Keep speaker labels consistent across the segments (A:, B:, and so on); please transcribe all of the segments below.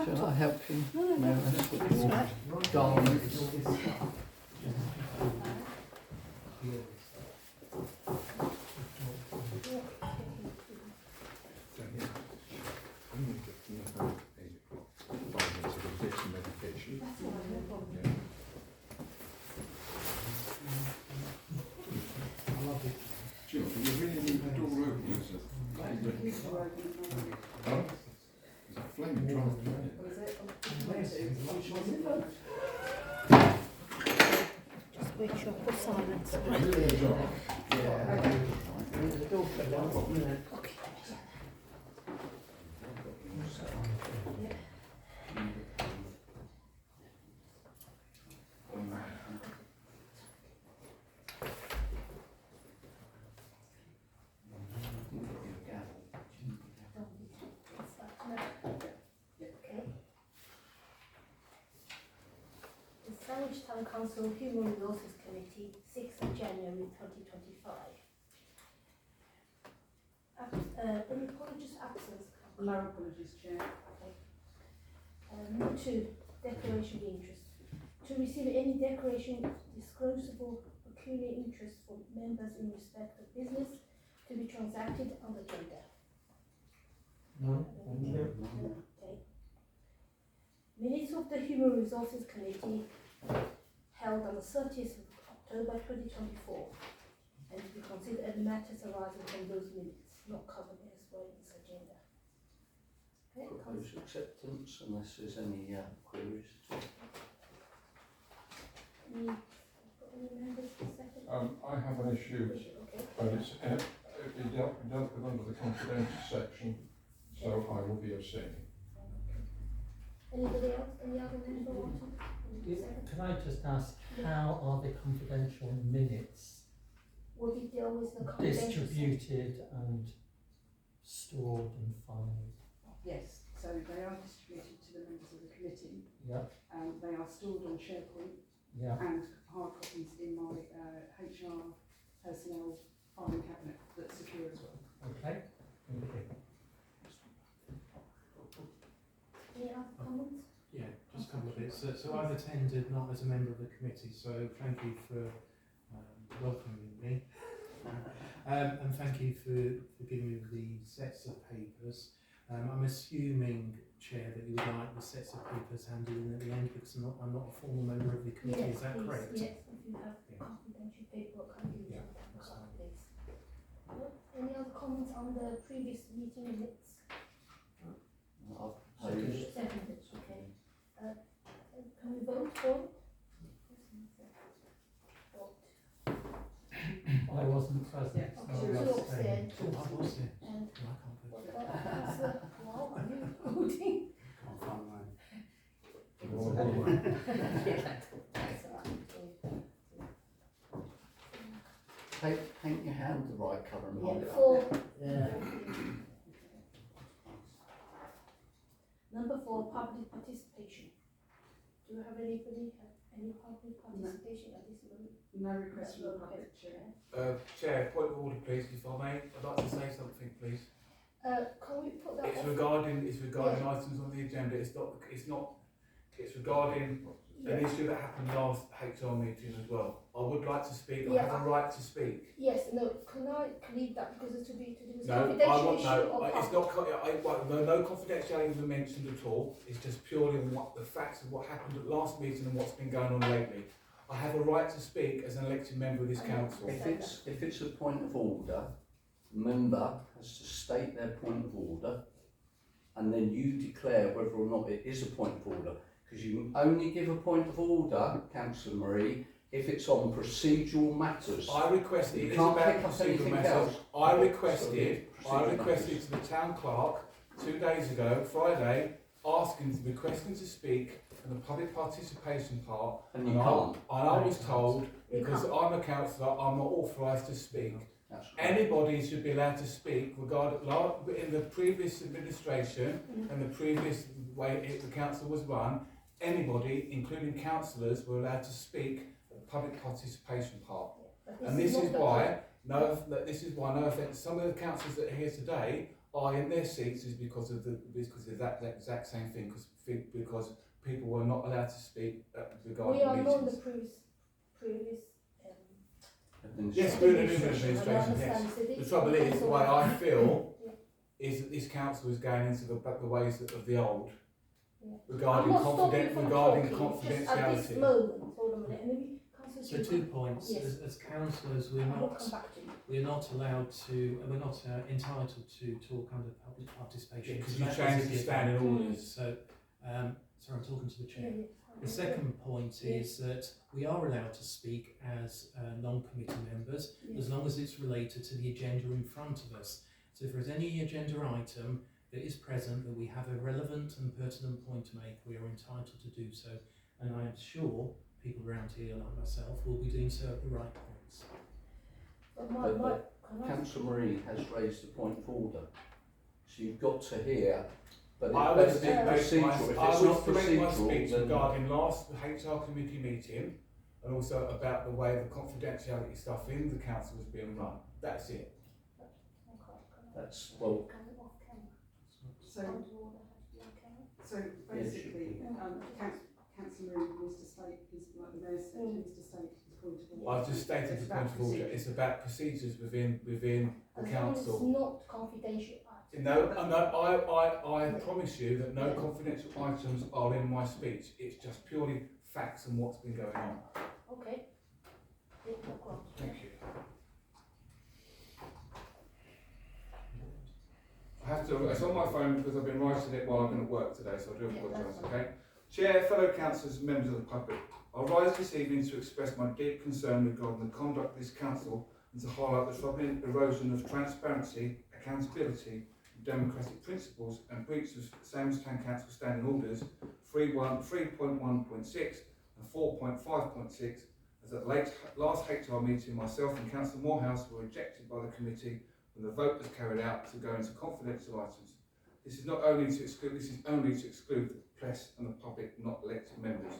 A: Shall I help you?
B: No,
A: Garments.
C: Flaming draft.
B: just switch off the silence. Okay.
D: The Sandwich Town Council Human Resources Committee, 6th of January 2025. Any apologies absence?
E: No apologies, Chair.
D: Number 2, declaration of interest. To receive any declaration of disclosable peculiar interest from members in respect of business to be transacted on the agenda.
A: No.
D: Okay. Minutes of the Human Resources Committee held on the 30th of October 2024 and to be considered as matters arising from those minutes, not covered elsewhere in this agenda. Okay,
A: Propose acceptance unless there's any queries at all.
D: any members second?
C: I have an issue,
D: Okay.
C: but it's it dealt with under the confidential section, so I will be abstaining.
D: Anybody else? Any other member wanting?
F: Can I just ask, how are the confidential minutes
D: Will we deal with the confidential
F: distributed and stored and filed?
E: Yes, so they are distributed to the members of the committee.
F: Yeah,
E: They are stored on SharePoint
F: yeah.
E: and hard copies in my HR personnel filing cabinet that's secure as well.
F: Okay. Thank you.
D: Any other comments?
G: Yeah, just a couple of bits. So I've attended not as a member of the committee, so thank you for welcoming me. And thank you for giving me the sets of papers. I'm assuming, Chair, that you would like the sets of papers handed in at the end because I'm not a formal member of the committee,
D: Yes,
G: is that
D: please.
G: correct?
D: Yes, if you have
G: Yeah.
D: confidential paperwork, can you
G: Yeah,
D: that
G: that's
D: card,
G: fine.
D: please? Any other comments on the previous meeting minutes?
A: Opposed?
D: Seconded, okay. Can we vote for? Vote.
F: I wasn't present, so
D: Okay,
F: I
D: two
F: abstained.
D: abstain.
G: Oh, I was there.
D: And
G: No, I can't vote.
D: Councillor, wow, are you voting?
G: Can't find mine.
D: That's all right.
A: Paint your hand the right colour and hold it up.
D: Four.
A: Yeah.
D: Number 4, public participation. Do you have any public participation at this moment?
E: No request from the public, Chair.
G: Chair, point of order, please, if I may. I'd like to say something, please.
D: Can we put that
G: It's
D: off?
G: regarding items on the agenda. It's regarding an issue that happened last HR meeting as well. I would like to speak.
D: Yeah,
G: I have a right to speak.
D: Yes, no, can I leave that because it's to do with
G: No, I
D: confidential
G: want
D: issue
G: no.
D: or
G: It's
D: public?
G: not. No confidentiality was mentioned at all. It's just purely on what the facts of what happened at last meeting and what's been going on lately. I have a right to speak as an elected member of this council.
A: If it's a point of order, member has to state their point of order, and then you declare whether or not it is a point of order. Because you can only give a point of order, Cllr Marie, if it's on procedural matters.
G: I requested.
A: You
G: It's
A: can't
G: about
A: pick up
G: procedural
A: anything
G: matters.
A: else.
G: I requested
A: Procedural
G: to the town clerk 2 days ago, Friday, requesting to speak in the public participation part.
A: And you can't.
G: And I was told, because I'm a councillor, I'm not authorised to speak.
A: That's right.
G: Anybody should be allowed to speak in the previous administration and the previous way the council was run. Anybody, including councillors, were allowed to speak at the public participation part.
D: But
G: And this is
D: not the
G: why
H: This is why, no offence, some of the councillors that are here today are in their seats is because of that exact same thing, because people were not allowed to speak regarding
D: We are not in the
H: meetings.
D: previous
H: Yes, we're in an
D: administration. I
H: administration,
D: understand.
H: yes.
D: So this
H: The trouble is, the
D: council-
H: way I feel
D: Yeah.
H: is that this council is going into the ways of the old
D: Yeah.
H: regarding
D: I'm not stopping you from
H: regarding
D: talking, just at this
H: confidentiality.
D: moment, hold on a minute, and maybe Councillor
G: So
D: Schumann.
G: 2 points.
D: Yes.
G: As councillors,
D: I will come back to you.
G: we're not allowed to, we're not entitled to talk under public participation.
H: Because
G: So
H: you
G: that is
H: changed
G: a
H: the
G: given.
H: standing orders.
G: So, sorry, I'm talking to the chair.
D: Yeah,
G: The second point is that we are allowed to speak as non-committee members
D: yeah.
G: as long as it's related to the agenda in front of us. So if there's any agenda item that is present that we have a relevant and pertinent point to make, we are entitled to do so. And I am sure people around here, like myself, will be doing so at the right points.
D: But can I-
A: Councillor Marie has raised a point of order. So you've got to hear, but
H: I
A: it
H: was
A: better be procedural. If it's not
H: to make my
A: procedural,
H: speech
A: then
H: regarding last HR committee meeting and also about the way the confidentiality stuff in the council was being run. That's it.
A: that's, well,
E: So basically, Councillor Marie needs to state, like the Mayor said, needs to state his point of order.
H: I've just stated
E: It's
H: the point
E: about
H: of order.
E: procedure.
H: It's about procedures within the
D: As long as
H: council.
D: it's not confidential.
H: I promise you that no confidential items are in my speech. It's just purely facts and what's been going on.
D: Okay. Yeah, no problem.
H: Thank you. I have to, it's on my phone because I've been writing it while I've been at work today, so I do
D: Yeah,
H: apologise,
D: that's fine.
H: okay? Chair, fellow councillors and members of the public, I rise this evening to express my deep concern regarding the conduct of this council and to highlight the troubling erosion of transparency, accountability, democratic principles and breach of Sandwich Council Standing Orders 3.1.6 and 4.5.6 as at last HR meeting myself and Councillor Morehouse were rejected by the committee when the vote was carried out to go into confidential items. This is only to exclude the press and the public, not elected members.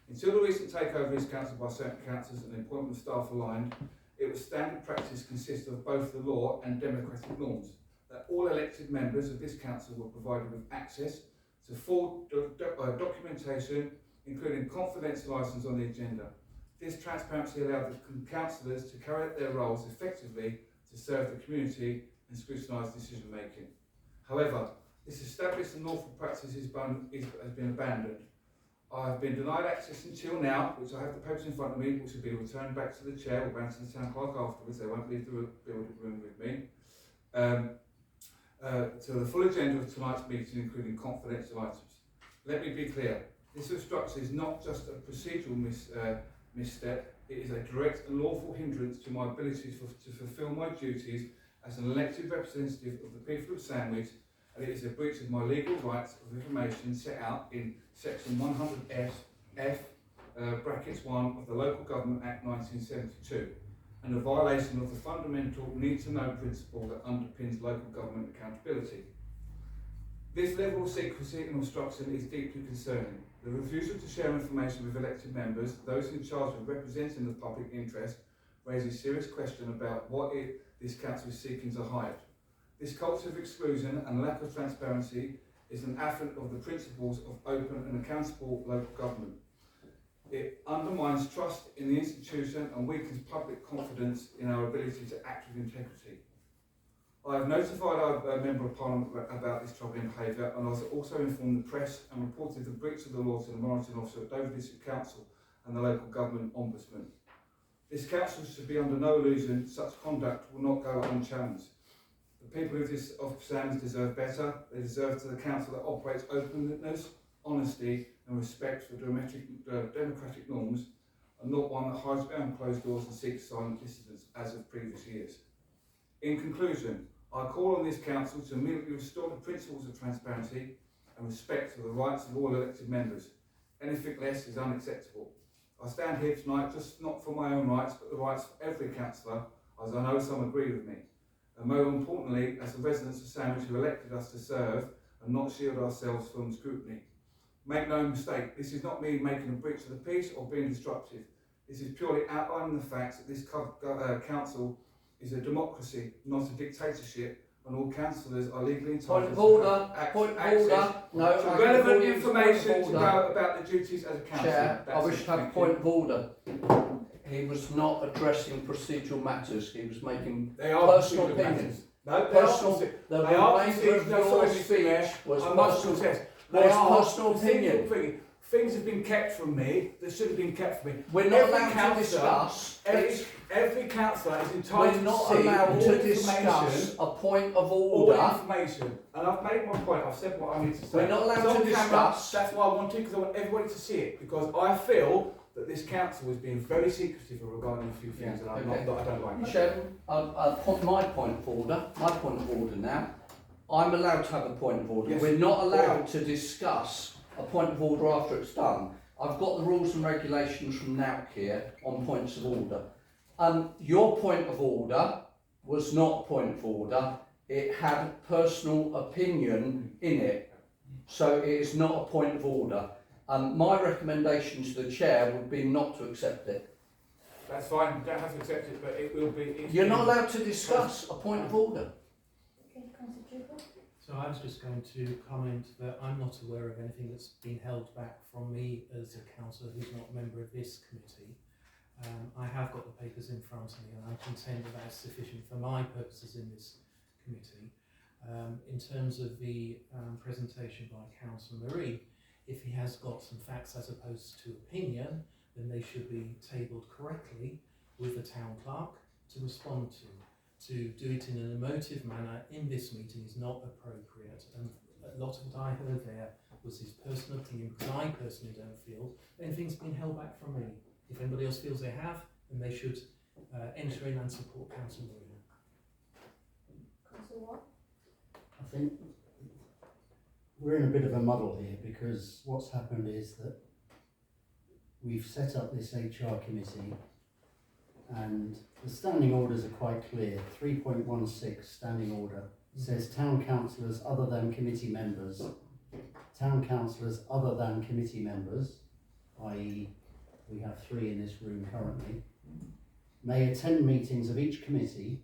H: Until the recent takeover of this council by certain councillors and the appointment of staff aligned, it was standard practice consisted of both the law and democratic norms that all elected members of this council were provided with access to full documentation, including confidential items on the agenda. This transparency allowed the councillors to carry out their roles effectively to serve the community and scrutinise decision making. However, this established and lawful practice has been abandoned. I have been denied access until now, which I have the papers in front of me, which will be returned back to the chair or back to the town clerk afterwards. They won't leave the building room with me. To the full agenda of tonight's meeting, including confidential items. Let me be clear, this obstruction is not just a procedural misstep, it is a direct and lawful hindrance to my ability to fulfil my duties as an elected representative of the people of Sandwich, and it is a breach of my legal rights of information set out in section 100F, brackets 1 of the Local Government Act 1972. And a violation of the fundamental need-to-know principle that underpins local government accountability. This level of secrecy and obstruction is deeply concerning. The refusal to share information with elected members, those in charge of representing the public interest, raises serious question about what this council is seeking to hide. This culture of exclusion and lack of transparency is an affront of the principles of open and accountable local government. It undermines trust in the institution and weakens public confidence in our ability to act with integrity. I have notified our Member of Parliament about this troubling behaviour, and I have also informed the press and reported the breach of the law to the Monitoring Officer of Dover District Council and the Local Government Ombudsman. This council should be under no illusion such conduct will not go unchallenged. The people of Sandwich deserve better. They deserve to the council that operates openness, honesty and respect for democratic norms, and not one that hides behind closed doors and seeks silent dissidence as of previous years. In conclusion, I call on this council to immediately restore the principles of transparency and respect for the rights of all elected members. Anything less is unacceptable. I stand here tonight just not for my own rights, but the rights of every councillor, as I know some agree with me. And more importantly, as the residents of Sandwich who elected us to serve and not shield ourselves from scrutiny. Make no mistake, this is not me making a breach of the peace or being destructive. This is purely outlining the facts that this council is a democracy, not a dictatorship, and all councillors are legally
A: Point
H: entitled
A: of order,
H: to have
A: point of
H: access
A: order. No, I
H: to
A: can
H: relevant
A: call you
H: information
A: point
H: to
A: of order.
H: go about the duties as a councillor.
A: Chair, I
H: That's
A: wish
H: it.
A: to have
H: Thank
A: point
H: you.
A: of order. He was not addressing procedural matters. He was making
H: They are
A: personal
H: procedural
A: opinions.
H: matters. No, they
A: Personal.
H: are.
A: The
H: They are
A: remainder of
H: procedural.
A: your
H: Sorry, Mr. Mayor,
A: speech was
H: I must
A: personal.
H: protest.
A: Was
H: They are
A: personal opinion.
H: procedural things have been kept from me that should have been kept from me.
A: We're not
H: Every
A: allowed to
H: councillor-
A: discuss.
H: Every councillor is entitled
A: We're not
H: to see
A: allowed
H: all
A: to
H: information,
A: discuss a point of
H: all
A: order.
H: information. And I've made my point. I've said what I need to say.
A: We're not allowed
H: It's on
A: to
H: camera.
A: discuss.
H: That's why I want to, because I want everybody to see it. Because I feel that this council is being very secretive regarding a few things
A: Yeah,
H: that I'm
A: okay.
H: not, that I don't like.
A: Chairman, my point of order. My point of order now. I'm allowed to have a point of order.
H: Yes.
A: We're not allowed to discuss a point of order after it's done. I've got the rules and regulations from NOUC here on points of order. Your point of order was not a point of order. It had personal opinion in it. So it is not a point of order. My recommendation to the chair would be not to accept it.
H: That's fine. You don't have to accept it, but it will be.
A: You're not allowed to discuss a point of order.
D: Okay, Councillor Trooper?
G: So I was just going to comment that I'm not aware of anything that's been held back from me as a councillor who's not a member of this committee. I have got the papers in front of me and I'm content that that's sufficient for my purposes in this committee. In terms of the presentation by Councillor Marie, if he has got some facts as opposed to opinion, then they should be tabled correctly with the town clerk to respond to. To do it in an emotive manner in this meeting is not appropriate, and a lot of what I heard there was his personal opinion, because I personally don't feel that anything's been held back from me. If anybody else feels they have, then they should enter in and support Councillor Marie.
D: Councillor Watt?
I: I think we're in a bit of a muddle here, because what's happened is that we've set up this HR committee and the standing orders are quite clear. 3.16 standing order says town councillors other than committee members, i.e. we have 3 in this room currently, may attend meetings of each committee,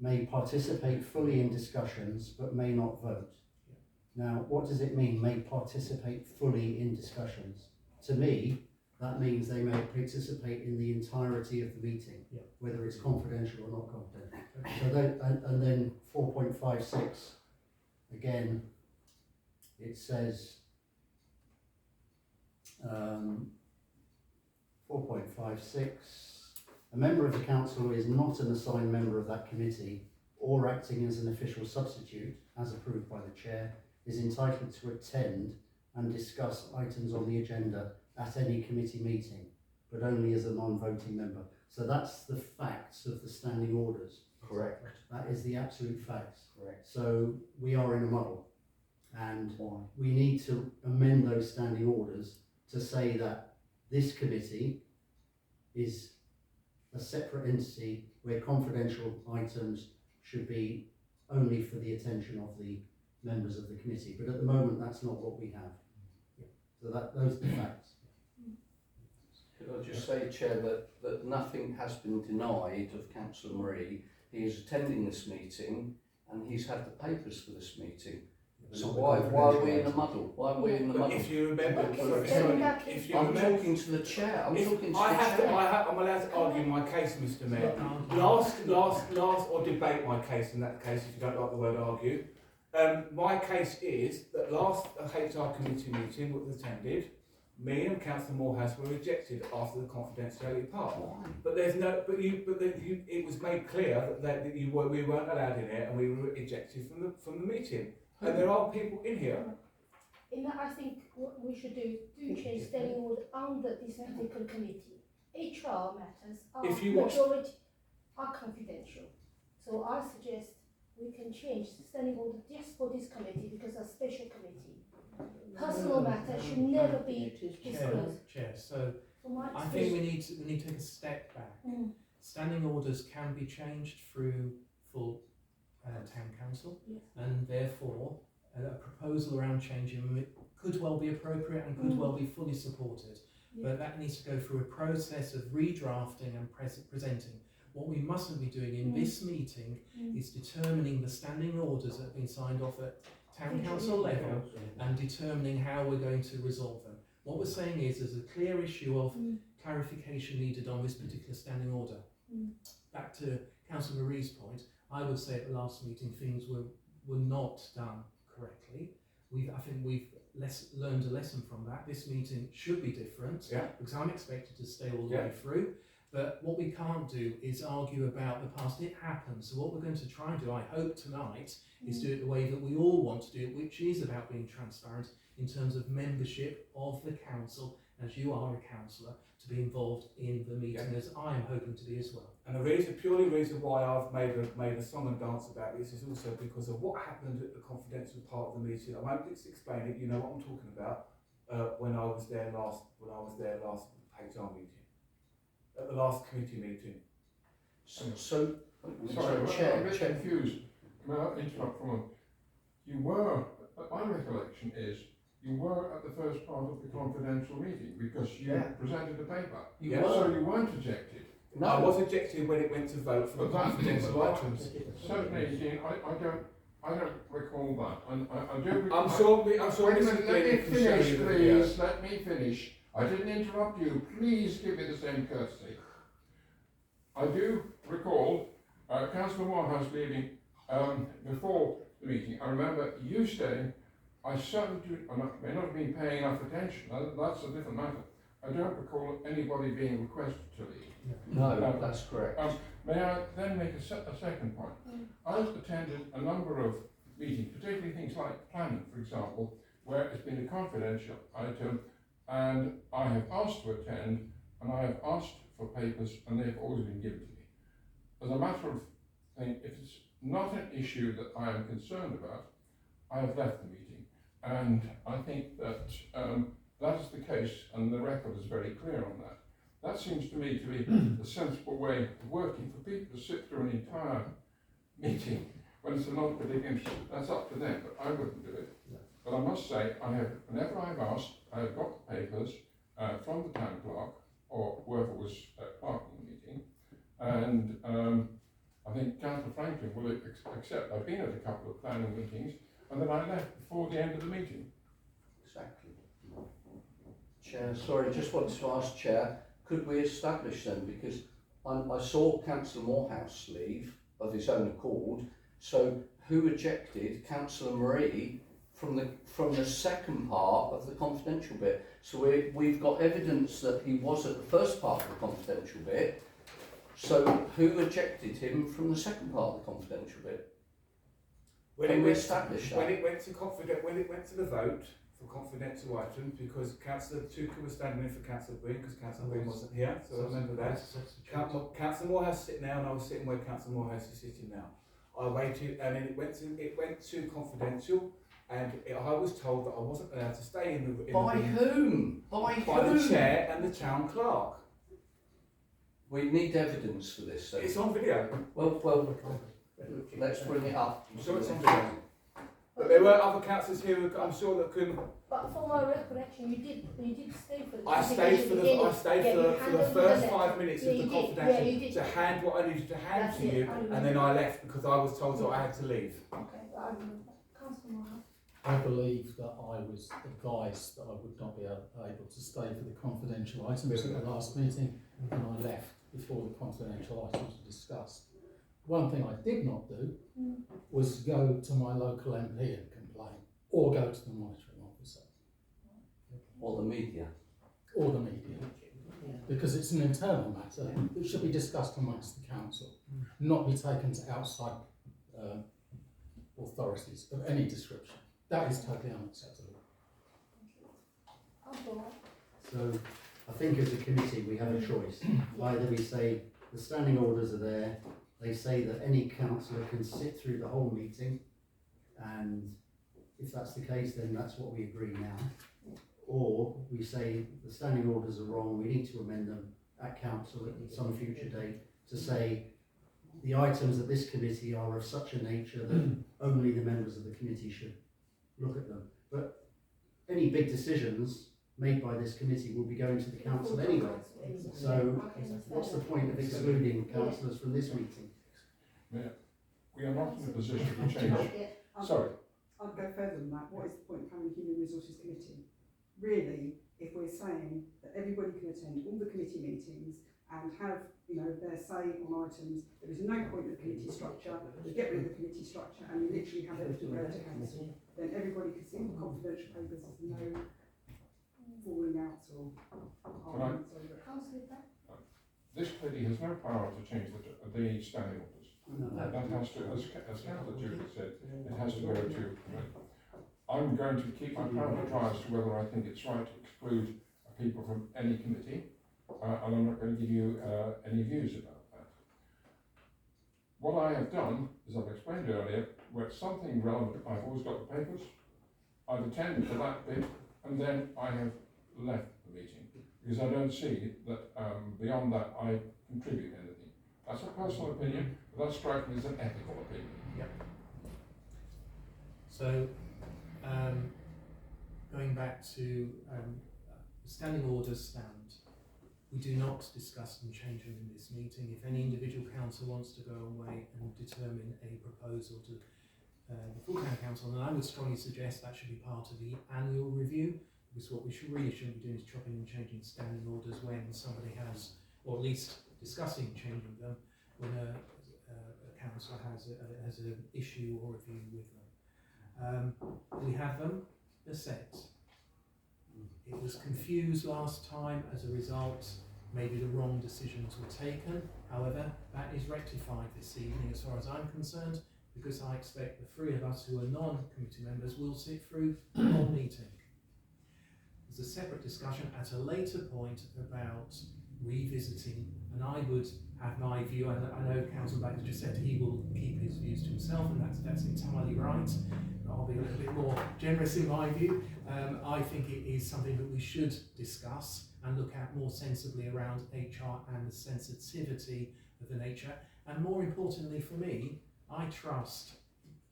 I: may participate fully in discussions but may not vote. Now, what does it mean, may participate fully in discussions? To me, that means they may participate in the entirety of the meeting, whether it's confidential or not confidential. So and then 4.56, again, it says 4.56, a member of the council who is not an assigned member of that committee or acting as an official substitute, as approved by the chair, is entitled to attend and discuss items on the agenda at any committee meeting, but only as a non-voting member. So that's the facts of the standing orders.
A: Correct.
I: That is the absolute facts.
A: Correct.
I: So we are in a muddle, and we need to amend those standing orders to say that this committee is a separate entity where confidential items should be only for the attention of the members of the committee. But at the moment, that's not what we have. So those are the facts.
A: Could I just say, Chair, that nothing has been denied of Councillor Marie. He is attending this meeting and he's had the papers for this meeting. So why are we in a muddle? Why are we in the
H: But
A: muddle?
H: if you remember, if you
A: I'm
H: remember,
A: talking to the chair. I'm
H: if
A: talking to
H: I
A: the
H: have
A: chair.
H: to, I'm allowed to argue my case, Mr. Mayor. Last, or debate my case in that case, if you don't like the word argue. My case is that last HR committee meeting was attended, me and Councillor Morehouse were rejected after the confidentiality part.
A: Why?
H: But there's no, it was made clear that we weren't allowed in here and we were ejected from the meeting. And there are people in here.
D: In that, I think what we should do change standing order under this particular committee. HR matters are
H: If you want-
D: majority are confidential. So I suggest we can change the standing order just for this committee because it's a special committee. Personal matters should never be disclosed.
G: Chair, so
D: From my
G: I think
D: experience.
G: we need to take a step back.
D: Mm.
G: Standing orders can be changed through full town council,
D: Yes.
G: and therefore a proposal around changing them could well be appropriate and could well be fully supported.
D: Yeah.
G: But that needs to go through a process of redrafting and presenting. What we mustn't be doing in this meeting is determining the standing orders that have been signed off at town council level and determining how we're going to resolve them. What we're saying is there's a clear issue of clarification needed on this particular standing order. Back to Councillor Marie's point, I would say at the last meeting things were not done correctly. I think we've learned a lesson from that. This meeting should be different because I'm expected to stay all the way through. But what we can't do is argue about the past. It happens. So what we're going to try and do, I hope tonight, is do it the way that we all want to do it, which is about being transparent in terms of membership of the council, as you are a councillor, to be involved in the meeting, as I am hoping to be as well.
H: And the reason why I've made a song and dance about this is also because of what happened at the confidential part of the meeting. I won't explain it. You know what I'm talking about. When I was there last HR meeting, at the last committee meeting.
C: Sorry, I'm a bit confused. May I interrupt for a moment? You were, my recollection is, you were at the first part of the confidential meeting because you presented the paper. So you weren't ejected.
A: No,
H: I was ejected when it went to vote for the confidential items.
C: Certainly, I don't recall that. And I do.
H: I'm sure.
C: Wait a minute, let me finish, please. Let me finish. I didn't interrupt you. Please give me the same courtesy. I do recall Councillor Morehouse leaving before the meeting. I remember you saying, I certainly may not have been paying enough attention. That's a different matter. I don't recall anybody being requested to leave.
A: no, that's correct.
C: May I then make a second point? I've attended a number of meetings, particularly things like planning, for example, where it's been a confidential item, and I have asked to attend, and I have asked for papers, and they've always been given to me. As a matter of thing, if it's not an issue that I am concerned about, I have left the meeting, and I think that that is the case, and the record is very clear on that. That seems to me to be a sensible way of working. For people to sit through an entire meeting when it's not particularly interesting, that's up to them, but I wouldn't do it. But I must say, whenever I've asked, I have got the papers from the town clerk or whoever was clerking the meeting, and I think Councillor Franklin will accept. I've been at a couple of planning meetings, and then I left before the end of the meeting.
A: Exactly. Chair, sorry, just wanted to ask Chair, could we establish then, because I saw Councillor Morehouse leave of his own accord, so who ejected Councillor Marie from the second part of the confidential bit? So we've got evidence that he was at the first part of the confidential bit, so who ejected him from the second part of the confidential bit? Can we establish that?
H: When it went to the vote for confidential items, because Councillor Tucker was standing in for Councillor Green, because Councillor Green wasn't here, so I remember that. Councillor Morehouse sitting there, and I was sitting where Councillor Morehouse is sitting now. I waited, and then it went to confidential, and I was told that I wasn't allowed to stay in the
A: By whom? By
H: the chair and the town clerk.
A: We need evidence for this.
H: It's on video.
A: Well, let's bring it up.
H: I'm sure it's on video. But there were other councillors here who I'm sure that couldn't.
D: But for my recollection, you did stay for the.
H: I stayed for the first 5 minutes of the confidential to hand what I needed to hand to you, and then I left because I was told that I had to leave.
D: Okay, I remember. Councillor Morehouse.
J: I believe that I was advised that I would not be able to stay for the confidential items at the last meeting, and I left before the confidential items were discussed. One thing I did not do was go to my local MP and complain, or go to the monitoring officer.
A: Or the media.
J: Or the media. Because it's an internal matter that should be discussed amongst the council, not be taken to outside authorities of any description. That is totally unacceptable.
I: So I think as a committee we have a choice. Either we say the standing orders are there, they say that any councillor can sit through the whole meeting, and if that's the case then that's what we agree now. Or we say the standing orders are wrong, we need to amend them at council at some future date to say the items of this committee are of such a nature that only the members of the committee should look at them. But any big decisions made by this committee will be going to the council anyway. So what's the point of excluding councillors from this meeting?
C: We are not in a position to change. Sorry.
E: I'd go further than that. What is the point of having a Human Resources Committee? Really, if we're saying that everybody can attend all the committee meetings and have, their say on items, there is no point of committee structure. We get rid of the committee structure and we literally have everything go to council. Then everybody can see the confidential papers. There's no falling out or arguments over it.
C: This committee has no power to change the standing orders. That has to, as Councillor Duke said, it has to go to committee. I'm going to keep my powder dry as to whether I think it's right to exclude people from any committee, and I'm not going to give you any views about that. What I have done, as I've explained earlier, where it's something relevant, I've always got the papers, I've attended to that bit, and then I have left the meeting, because I don't see that beyond that I contribute anything. That's a personal opinion, but that strikes me as an ethical opinion.
G: Yep. So, going back to standing orders stand. We do not discuss them changing in this meeting. If any individual council wants to go away and determine a proposal to the full county council, then I would strongly suggest that should be part of the annual review, because what we really shouldn't be doing is chopping and changing standing orders when somebody has, or at least discussing changing them when a council has an issue or review with them. We have them, they're set. It was confused last time as a result, maybe the wrong decisions were taken. However, that is rectified this evening as far as I'm concerned, because I expect the three of us who are non-committee members will sit through the whole meeting. There's a separate discussion at a later point about revisiting, and I would have my view, and I know Councillor Baker just said he will keep his views to himself, and that's entirely right. I'll be a little bit more generous in my view. I think it is something that we should discuss and look at more sensibly around HR and the sensitivity of the nature. And more importantly for me, I trust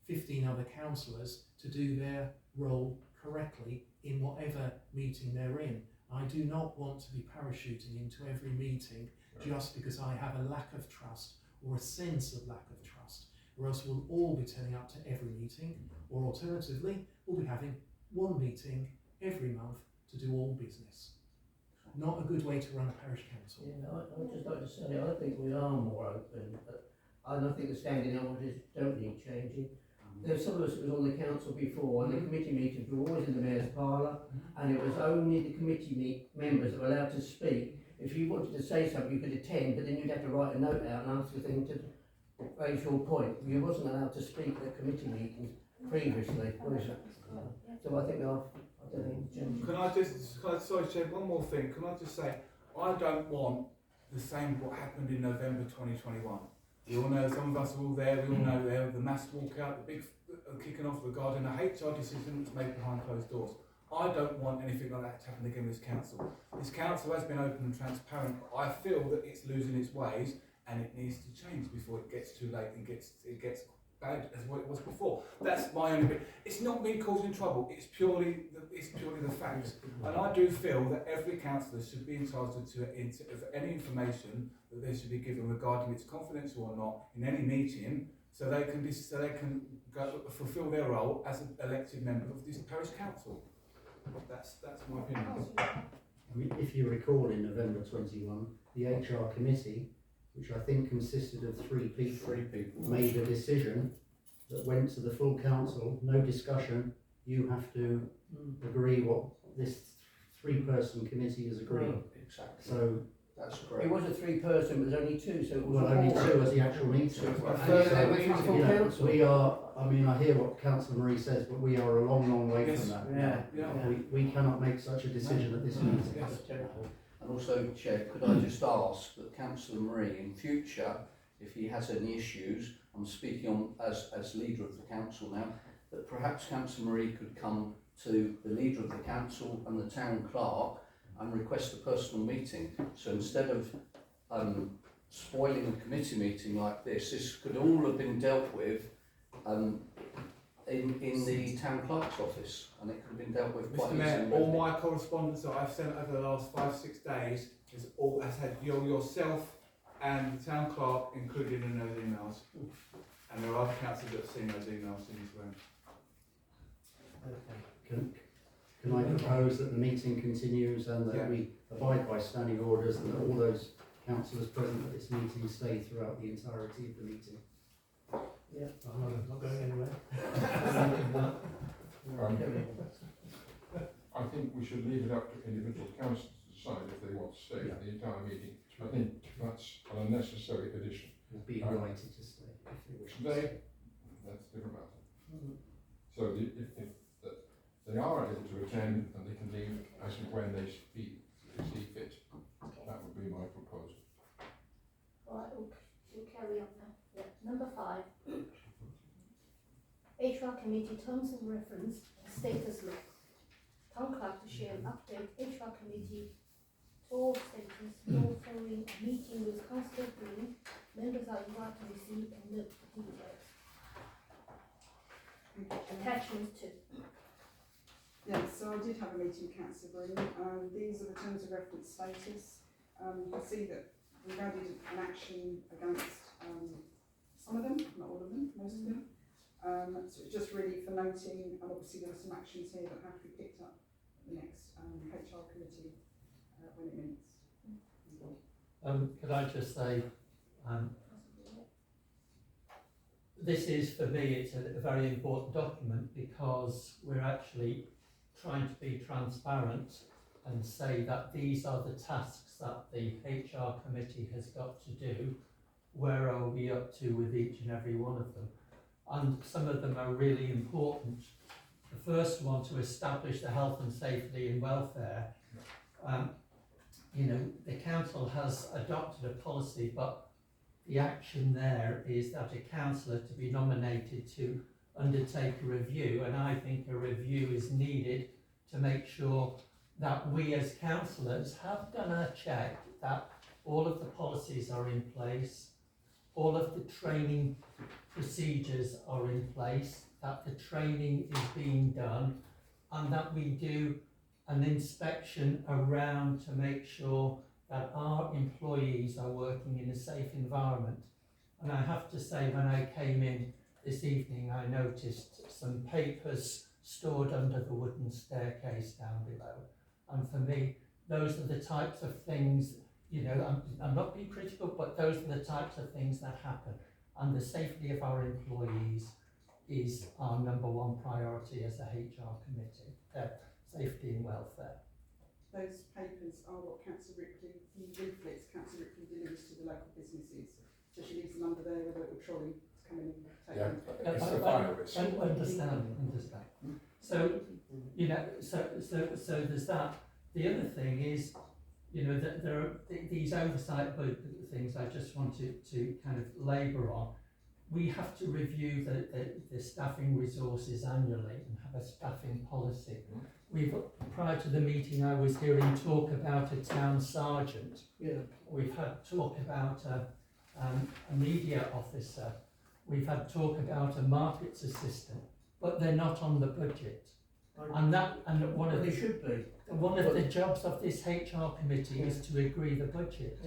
G: 15 other councillors to do their role correctly in whatever meeting they're in. I do not want to be parachuting into every meeting just because I have a lack of trust or a sense of lack of trust, or else we'll all be turning up to every meeting, or alternatively, we'll be having one meeting every month to do all business. Not a good way to run a parish council.
K: Yeah, I would just like to say, I think we are more open, I don't think the standing orders don't need changing. There's some of us that was on the council before, and the committee meetings were always in the mayor's parlour, and it was only the committee members that were allowed to speak. If you wanted to say something, you could attend, but then you'd have to write a note out and ask the thing to raise your point. You wasn't allowed to speak at committee meetings previously, was it? So I think I don't think it's changing.
H: Sorry, Chair, one more thing. Can I just say, I don't want the same what happened in November 2021. You all know, some of us are all there, we all know there, the mass walkout, the big kicking off regarding a HR decision that's made behind closed doors. I don't want anything like that to happen again with this council. This council has been open and transparent, but I feel that it's losing its ways and it needs to change before it gets too late and it gets bad as what it was before. That's my only bit. It's not me causing trouble, it's purely the facts. And I do feel that every councillor should be entitled to any information that they should be given regarding it's confidential or not in any meeting, so they can go fulfil their role as an elected member of this parish council. That's my opinion.
I: I mean, if you recall, in November 21, the HR committee, which I think consisted of three people, made a decision that went to the full council, no discussion, you have to agree what this three-person committee has agreed.
A: Exactly.
I: So
A: that's correct.
K: It was a three-person, but there's only two, so it was
I: only two as the actual meeting. We are, I mean, I hear what Councillor Marie says, but we are a long, long way from that. We cannot make such a decision at this meeting.
A: That's terrible. And also, Chair, could I just ask that Councillor Marie, in future, if he has any issues, I'm speaking on as leader of the council now, that perhaps Councillor Marie could come to the leader of the council and the town clerk and request a personal meeting. So instead of spoiling a committee meeting like this could all have been dealt with in in the town clerk's office, and it could have been dealt with quite
L: Mr.
A: easily.
L: Mayor, all my correspondence that I've sent over the last 5-6 days has had yourself and the town clerk included in those emails. And there are other councillors that have seen those emails in this room.
I: Can I propose that the meeting continues and that we abide by standing orders and that all those councillors present at this meeting stay throughout the entirety of the meeting?
F: Yeah, I'm not going anywhere.
C: I think we should leave it up to individual councillors to decide if they want to stay for the entire meeting. I think that's an unnecessary addition.
I: Will be invited to stay if they wish to
C: They,
I: stay.
C: that's a different matter. So if they are able to attend and they can leave as and when they see fit, that would be my proposal.
D: Alright, we'll carry on now. Yeah. Number 5. HR Committee Terms of Reference and Status List. Town Clerk to share an update HR Committee tour status, law following a meeting with Councillor Green. Members are invited to receive and note the details. Attachments 2.
E: Yeah, so I did have a meeting with Councillor Green. These are the terms of reference status. You can see that we've added an action against some of them, not all of them, most of them. So it's just really for noting, and obviously there are some actions here that have to be picked up at the next HR committee when it meets.
F: Could I just say, this is, for me, it's a very important document because we're actually trying to be transparent and say that these are the tasks that the HR committee has got to do. Where are we up to with each and every one of them? And some of them are really important. The first one, to establish the health and safety and welfare. The council has adopted a policy, but the action there is that a councillor to be nominated to undertake a review, and I think a review is needed to make sure that we as councillors have done a check that all of the policies are in place, all of the training procedures are in place, that the training is being done, and that we do an inspection around to make sure that our employees are working in a safe environment. And I have to say, when I came in this evening, I noticed some papers stored under the wooden staircase down below. And for me, those are the types of things, I'm not being critical, but those are the types of things that happen. And the safety of our employees is our number one priority as a HR committee, safety and welfare.
E: Those papers are what Councillor Ripley, the leaflets Councillor Ripley delivers to the local businesses. So she leaves them under there with a little trolley to come in and take them.
F: I understand. So, so there's that. The other thing is, that there are these oversight things I just wanted to kind of labour on. We have to review the staffing resources annually and have a staffing policy. Prior to the meeting, I was hearing talk about a town sergeant. We've had talk about a media officer. We've had talk about a markets assistant, but they're not on the budget. And one of the jobs of this HR committee is to agree the budget.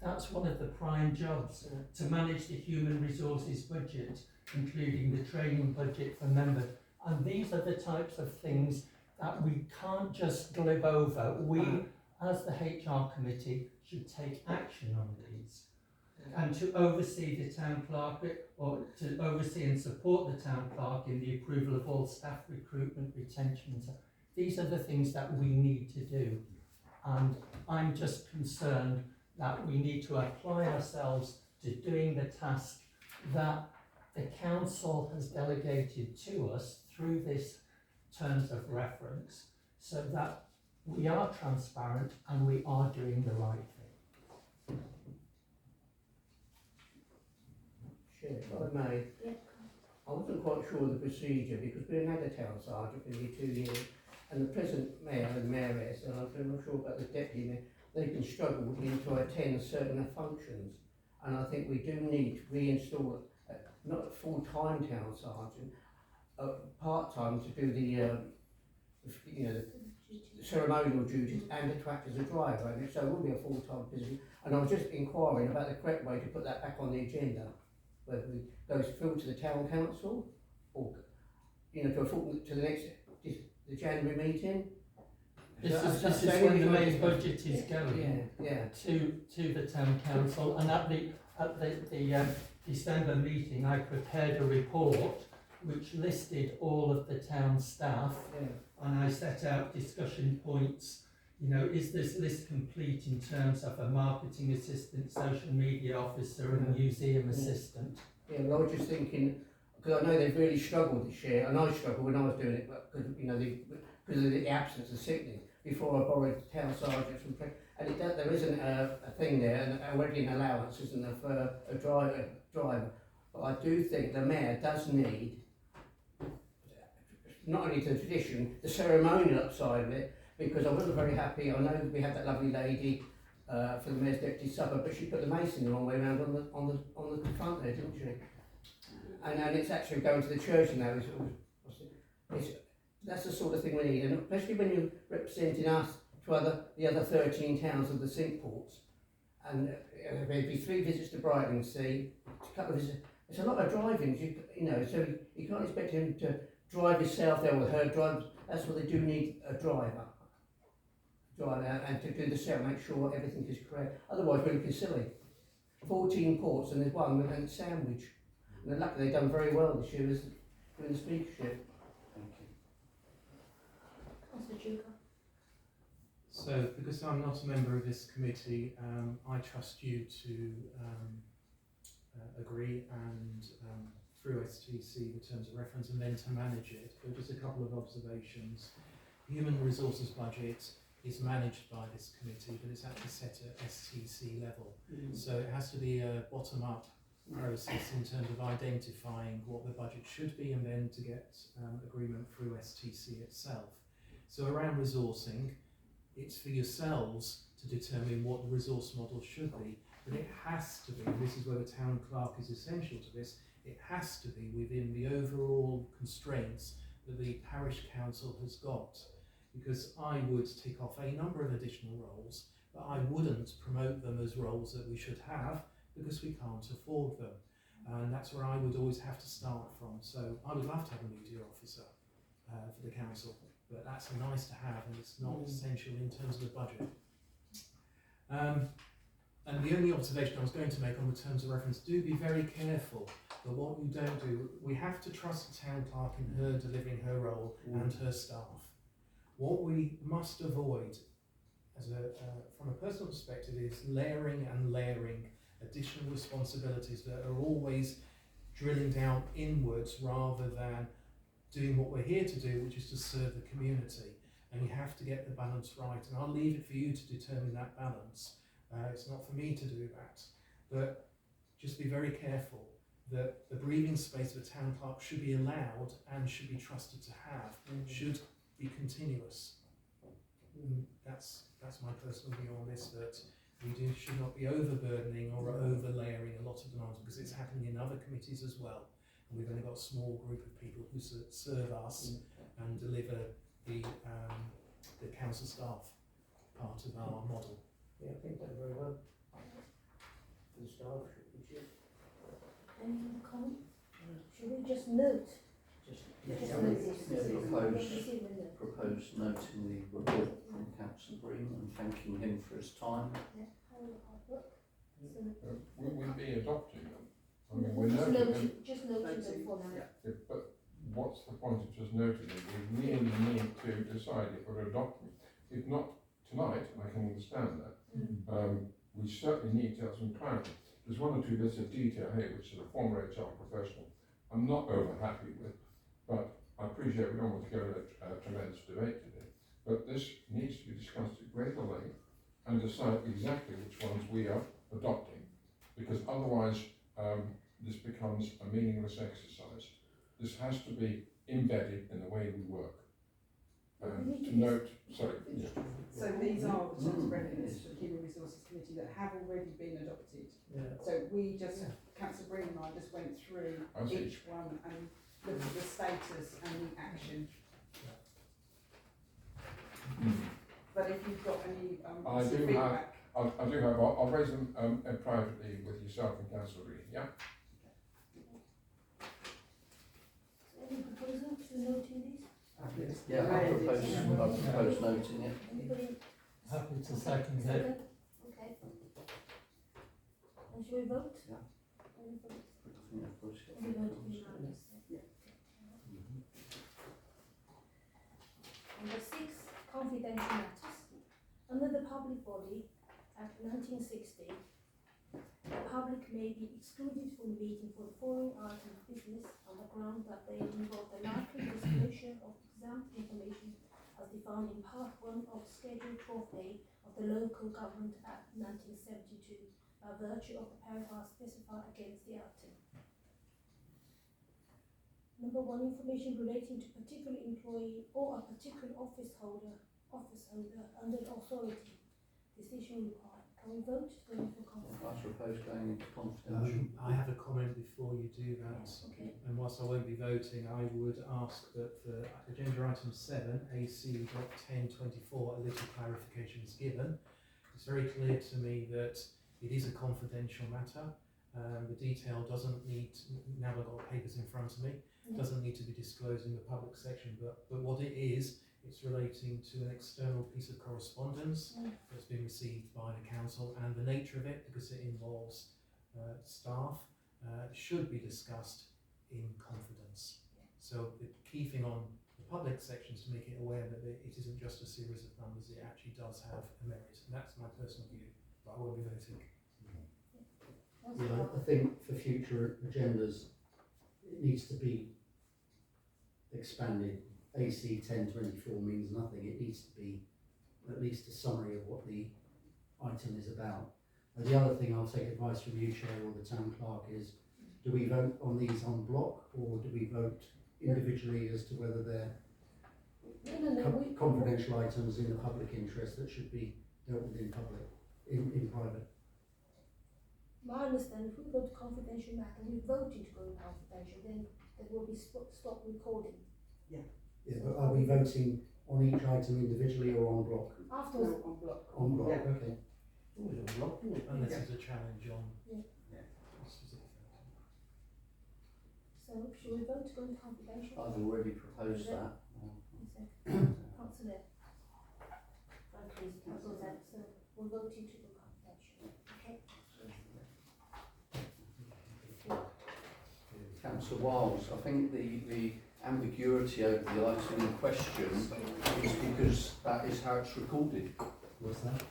F: That's one of the prime jobs, to manage the human resources budget, including the training budget for members. And these are the types of things that we can't just glib over. We, as the HR committee, should take action on these. And to oversee the town clerk, or to oversee and support the town clerk in the approval of all staff recruitment, retention. These are the things that we need to do. And I'm just concerned that we need to apply ourselves to doing the task that the council has delegated to us through this terms of reference, so that we are transparent and we are doing the right thing.
K: Chair, if I may, I wasn't quite sure of the procedure because we had a town sergeant for nearly 2 years, and the present mayor and mayoress, and I'm not sure about the deputy mayor, they've been struggling to attend certain functions, and I think we do need to reinstall not a full-time town sergeant, part-time to do the, you know, the ceremonial duties and to act as a driver, and so it will be a full-time position. And I was just inquiring about the correct way to put that back on the agenda, whether it goes through to the town council, or, you know, to the next, the January meeting.
F: This is when the main budget is going
K: Yeah.
F: to the town council, and at the December meeting I prepared a report which listed all of the town staff, and I set out discussion points. You know, is this list complete in terms of a marketing assistant, social media officer and museum assistant?
K: Yeah, well I was just thinking, because I know they've really struggled this year, and I struggled when I was doing it, because, you know, because of the absence of sickness. Before I borrowed town sergeants from, and there isn't a thing there, and already an allowance, isn't there, for a driver. But I do think the mayor does need, not only the tradition, the ceremonial side of it, because I wasn't very happy. I know we had that lovely lady for the mayor's deputy supper, but she put the mason the wrong way around on the front there, didn't she? And it's actually going to the church now. That's the sort of thing we need, and especially when you're representing us to the other 13 towns of the sink ports. And there'd be 3 visits to Brightlingsea, a couple of visits. It's a lot of driving, you know, so you can't expect him to drive himself there with her drive. That's what they do need, a driver. And to do the set, make sure everything is correct. Otherwise, we're looking silly. 14 ports, and there's one with Sandwich. And luckily, they've done very well this year as doing the speakership.
G: So, because I'm not a member of this committee, I trust you to agree and through STC the terms of reference and then to manage it. But just a couple of observations. Human resources budget is managed by this committee, but it's actually set at STC level. So it has to be a bottom-up process in terms of identifying what the budget should be and then to get agreement through STC itself. So around resourcing, it's for yourselves to determine what the resource model should be, but it has to be, and this is where the town clerk is essential to this, it has to be within the overall constraints that the parish council has got. Because I would tick off a number of additional roles, but I wouldn't promote them as roles that we should have because we can't afford them. And that's where I would always have to start from. So I would love to have a media officer for the council, but that's nice to have and it's not essential in terms of the budget. And the only observation I was going to make on the terms of reference, do be very careful that what you don't do, we have to trust the town clerk in her delivering her role and her staff. What we must avoid from a personal perspective is layering additional responsibilities that are always drilling down inwards rather than doing what we're here to do, which is to serve the community. And you have to get the balance right, and I'll leave it for you to determine that balance. It's not for me to do that, but just be very careful that the breathing space of a town clerk should be allowed and should be trusted to have, should be continuous. That's my personal view on this, that we should not be overburdening or overlayering a lot of demands, because it's happening in other committees as well. And we've only got a small group of people who serve us and deliver the council staff part of our model.
K: Yeah, I think that very well. The staff should.
D: Any other comment? Should we just note?
A: Propose noting the report from Councillor Green and thanking him for his time.
C: We'll be adopting them. I mean, we're noting them.
D: Just noting them for now.
C: Yeah, but what's the point of just noting them? We really need to decide if we're adopting them. If not tonight, I can understand that. We certainly need to have some clarity. There's 1 or 2 bits of detail here, which is a former HR professional I'm not over happy with, but I appreciate we don't want to go into a tremendous debate today. But this needs to be discussed at greater length and decide exactly which ones we are adopting, because otherwise this becomes a meaningless exercise. This has to be embedded in the way we work.
E: So these are the terms of reference for the Human Resources Committee that have already been adopted. So we just, Councillor Green and I just went through each one and looked at the status status and the action. But if you've got any
C: I do
E: feedback.
C: I do have, I'll raise them privately with yourself and Councillor Reid, yeah?
D: Any proposal to note in this?
A: Yeah, I propose noting it.
D: Anybody?
F: Happy to second it.
D: Okay. And shall we vote?
A: Yeah.
D: Anybody?
A: I think I've pushed it.
D: We vote unanimous. Number 6, confidential matters. Under the Public Body Act 1960, the public may be excluded from the meeting for the following item of business on the ground that they involve the likely disclosure of exempt information as defined in Part 1 of Schedule 12A of the Local Government Act 1972 by virtue of the paragraph specified against the item. Number 1, information relating to particular employee or a particular office holder under the authority. Decision required. Can we vote to go into
A: I
D: confidential?
A: propose going into confidential.
G: I have a comment before you do that.
D: Okay.
G: And whilst I won't be voting, I would ask that for agenda item 7, AC.1024, a little clarification is given. It's very clear to me that it is a confidential matter. The detail doesn't need, now I've got papers in front of me, doesn't need to be disclosed in the public section, but what it is, it's relating to an external piece of correspondence that's been received by the council, and the nature of it, because it involves staff, should be discussed in confidence. So the key thing on the public section is to make it aware that it isn't just a series of numbers, it actually does have a merit, and that's my personal view, but I won't be voting.
I: Yeah, I think for future agendas, it needs to be expanded. AC 1024 means nothing. It needs to be at least a summary of what the item is about. And the other thing, I'll take advice from you, Chair, or the Town Clerk, is do we vote on these en bloc, or do we vote individually as to whether they're confidential items in the public interest that should be dealt with in public, in private?
D: My understanding, if we go to confidential matter, we voted to go to confidential, then there will be stop recording.
I: Yeah, but are we voting on each item individually or en bloc?
D: Afterwards,
E: On block.
I: En bloc,
E: Yeah.
I: okay.
A: Always a block, isn't it?
G: Unless there's a challenge on.
E: Yeah.
G: Specific.
D: so should we vote to go into confidential?
A: I've already proposed that.
D: Councillor Franklin's proposed that, so we're voting to go confidential. Okay.
A: Councillor Wiles, I think the ambiguity over the item in question is because that is how it's recorded.
I: What's that?